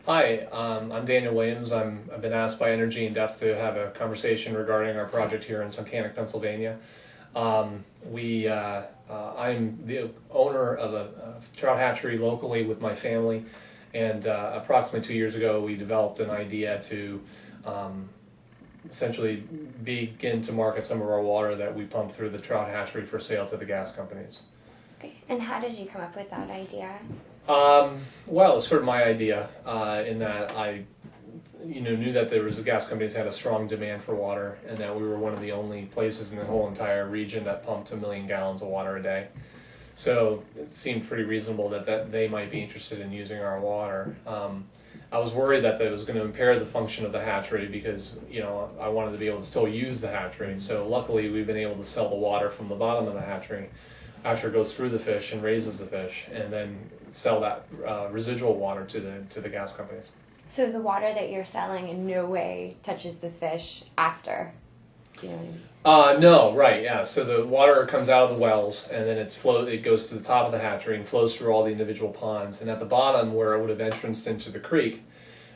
Hi, I'm Daniel Williams. I've been asked by Energy in Depth to have a conversation regarding our project here in Tunkhannock, Pennsylvania. I'm the owner of a trout hatchery locally with my family, and approximately 2 years ago, we developed an idea to essentially begin to market some of our water that we pump through the trout hatchery for sale to the gas companies. Okay. And how did you come up with that idea? Well, it's sort of my idea in that I, knew that there was a gas companies had a strong demand for water, and that we were one of the only places in the whole entire region that pumped 1 million gallons of water a day. So it seemed pretty reasonable that they might be interested in using our water. I was worried that was going to impair the function of the hatchery because I wanted to be able to still use the hatchery. So luckily, we've been able to sell the water from the bottom of the hatchery after it goes through the fish and raises the fish, and then sell that residual water to the gas companies. So the water that you're selling in no way touches the fish after. Do you know what I mean? No, right, yeah. So the water comes out of the wells, and then it goes to the top of the hatchery and flows through all the individual ponds. And at the bottom, where it would have entranced into the creek,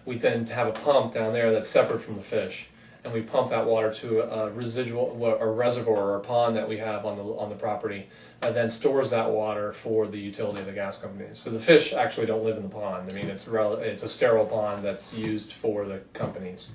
we then have a pump down there that's separate from the fish, and we pump that water to a reservoir or a pond that we have on the property, and then stores that water for the utility of the gas companies. So the fish actually don't live in the pond. I mean, it's a sterile pond that's used for the companies.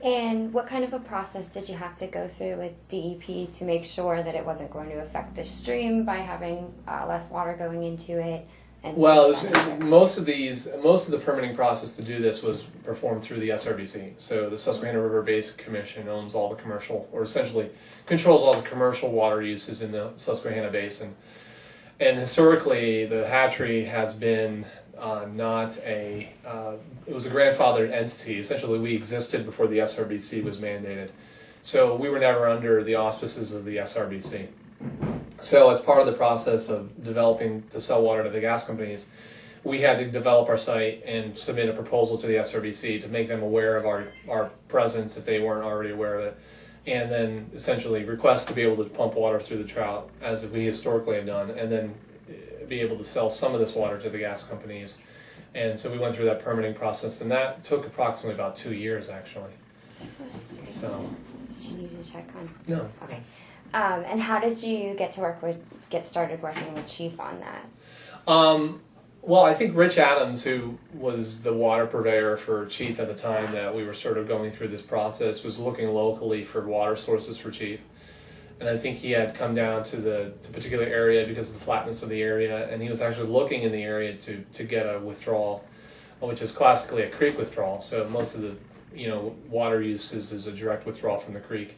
And what kind of a process did you have to go through with DEP to make sure that it wasn't going to affect the stream by having less water going into it? Well, most of the permitting process to do this was performed through the SRBC. So the Susquehanna River Basin Commission owns all the commercial, or essentially controls all the commercial water uses in the Susquehanna Basin. And historically, the hatchery has been it was a grandfathered entity. Essentially, we existed before the SRBC was mandated. So we were never under the auspices of the SRBC. So as part of the process of developing to sell water to the gas companies, we had to develop our site and submit a proposal to the SRBC to make them aware of our presence if they weren't already aware of it, and then essentially request to be able to pump water through the trout as we historically have done, and then be able to sell some of this water to the gas companies. And so we went through that permitting process, and that took approximately about 2 years actually. So, did you need to check on? No. Okay. And how did you get started working with Chief on that? Well, I think Rich Adams, who was the water purveyor for Chief at the time that we were sort of going through this process, was looking locally for water sources for Chief. And I think he had come down to the particular area because of the flatness of the area, and he was actually looking in the area to get a withdrawal, which is classically a creek withdrawal. So most of the water uses is a direct withdrawal from the creek.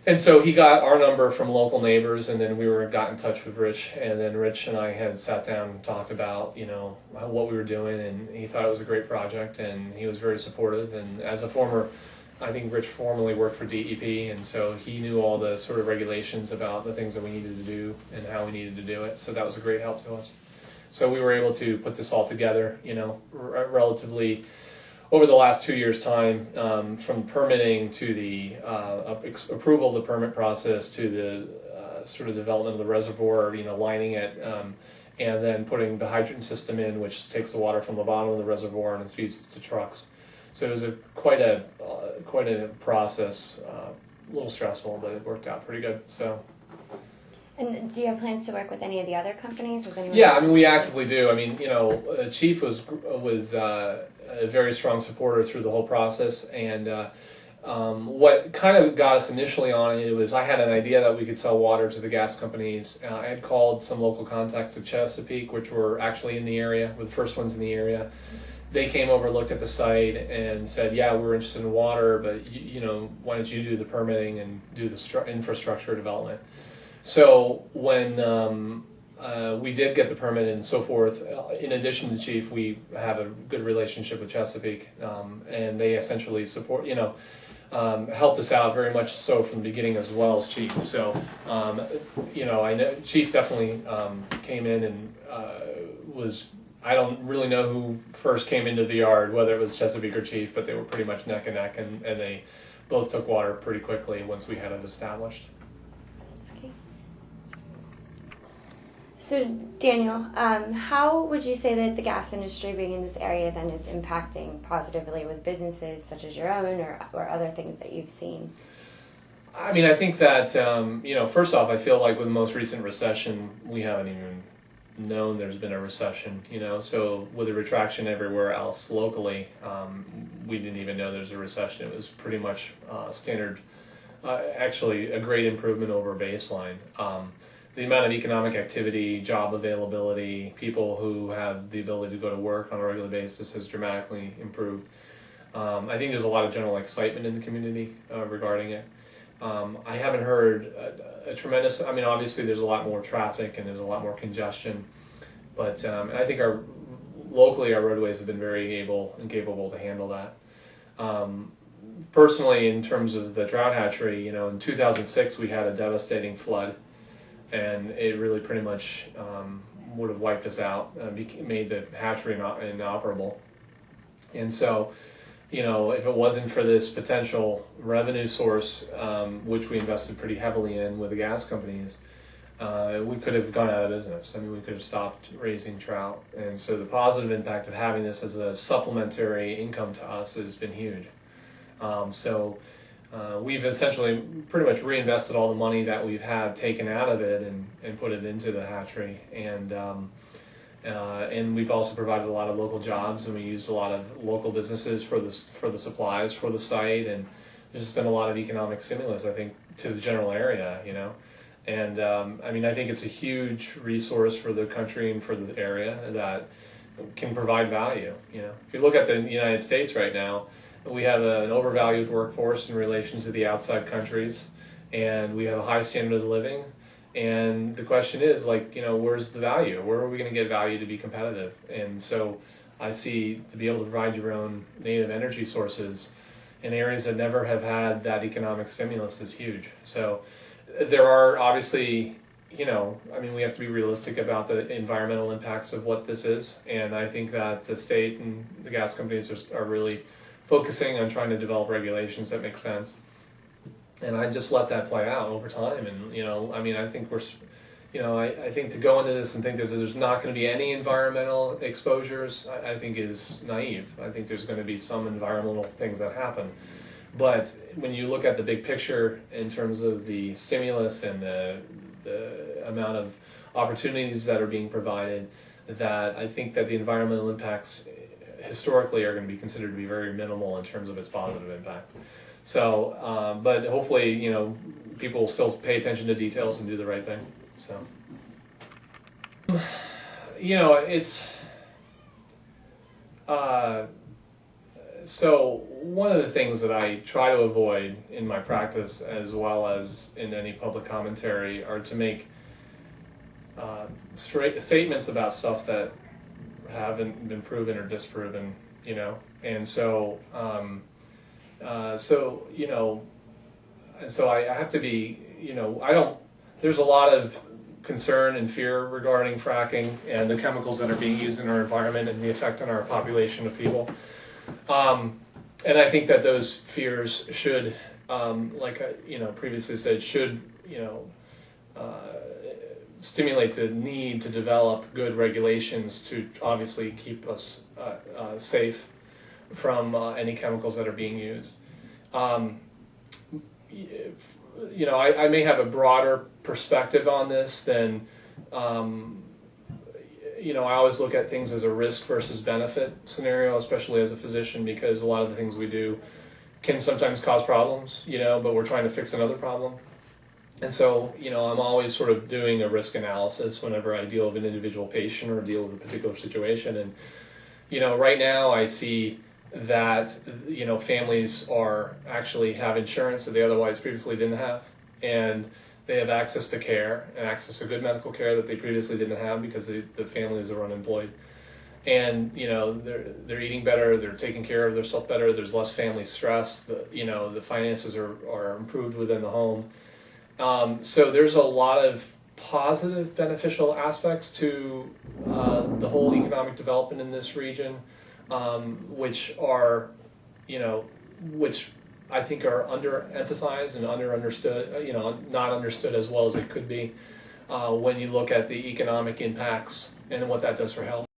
And so he got our number from local neighbors, and then got in touch with Rich, and then Rich and I had sat down and talked about what we were doing, and he thought it was a great project, and he was very supportive. And as I think Rich formerly worked for DEP, and so he knew all the sort of regulations about the things that we needed to do and how we needed to do it. So that was a great help to us. So we were able to put this all together, relatively over the last 2 years' time, from permitting to the approval of the permit process to the sort of development of the reservoir, lining it, and then putting the hydrant system in, which takes the water from the bottom of the reservoir and feeds it to trucks. So it was quite a process, a little stressful, but it worked out pretty good. So. And do you have plans to work with any of the other companies? Yeah, I mean, we actively do. I mean, Chief was a very strong supporter through the whole process, and what kind of got us initially on it was I had an idea that we could sell water to the gas companies. I had called some local contacts at Chesapeake, which were actually in the area, were the first ones in the area. They came over, looked at the site, and said, "Yeah, we're interested in water, but why don't you do the permitting and do the infrastructure development?" So when we did get the permit and so forth, in addition to Chief, we have a good relationship with Chesapeake, and they essentially support, helped us out very much so from the beginning as well as Chief. So, I know Chief definitely came in and I don't really know who first came into the yard, whether it was Chesapeake or Chief, but they were pretty much neck and neck, and they both took water pretty quickly once we had it established. So Daniel, how would you say that the gas industry being in this area then is impacting positively with businesses such as your own or other things that you've seen? I mean, I think that, first off, I feel like with the most recent recession, we haven't even known there's been a recession, so with a retraction everywhere else locally, we didn't even know there's a recession. It was pretty much standard, actually a great improvement over baseline. The amount of economic activity, job availability, people who have the ability to go to work on a regular basis has dramatically improved. I think there's a lot of general excitement in the community regarding it. I haven't heard a tremendous, obviously there's a lot more traffic and there's a lot more congestion, but I think locally our roadways have been very able and capable to handle that. Personally, in terms of the Trout Hatchery, in 2006 we had a devastating flood, and it really pretty much would have wiped us out, made the hatchery inoperable. And so, if it wasn't for this potential revenue source, which we invested pretty heavily in with the gas companies, we could have gone out of business. We could have stopped raising trout. And so the positive impact of having this as a supplementary income to us has been huge. We've essentially pretty much reinvested all the money that we've had taken out of it and put it into the hatchery. And we've also provided a lot of local jobs, and we used a lot of local businesses for the supplies for the site, and there's just been a lot of economic stimulus, I think, to the general area, And I think it's a huge resource for the country and for the area that can provide value. If you look at the United States right now, we have an overvalued workforce in relation to the outside countries, and we have a high standard of living. And the question is, where's the value? Where are we going to get value to be competitive? And so I see to be able to provide your own native energy sources in areas that never have had that economic stimulus is huge. So there are obviously, we have to be realistic about the environmental impacts of what this is. And I think that the state and the gas companies are really focusing on trying to develop regulations that make sense. And I just let that play out over time. And, I think I think to go into this and think that there's not going to be any environmental exposures, I think is naive. I think there's going to be some environmental things that happen. But when you look at the big picture in terms of the stimulus and the amount of opportunities that are being provided, that I think that the environmental impacts historically are going to be considered to be very minimal in terms of its positive impact. So, but hopefully, people will still pay attention to details and do the right thing. So, it's, so one of the things that I try to avoid in my practice, as well as in any public commentary, are to make statements about stuff that haven't been proven or disproven, and so, so I have to be, there's a lot of concern and fear regarding fracking and the chemicals that are being used in our environment and the effect on our population of people. And I think that those fears should, like I previously said, should stimulate the need to develop good regulations to obviously keep us safe from any chemicals that are being used. I may have a broader perspective on this than, I always look at things as a risk versus benefit scenario, especially as a physician, because a lot of the things we do can sometimes cause problems, but we're trying to fix another problem. And so, I'm always sort of doing a risk analysis whenever I deal with an individual patient or deal with a particular situation. And, right now I see that, families actually have insurance that they otherwise previously didn't have. And they have access to care and access to good medical care that they previously didn't have because the families are unemployed. And, they're eating better, they're taking care of themselves better, there's less family stress, the finances are improved within the home. So there's a lot of positive beneficial aspects to the whole economic development in this region, which I think are underemphasized and understood, not understood as well as it could be. when you look at the economic impacts and what that does for health.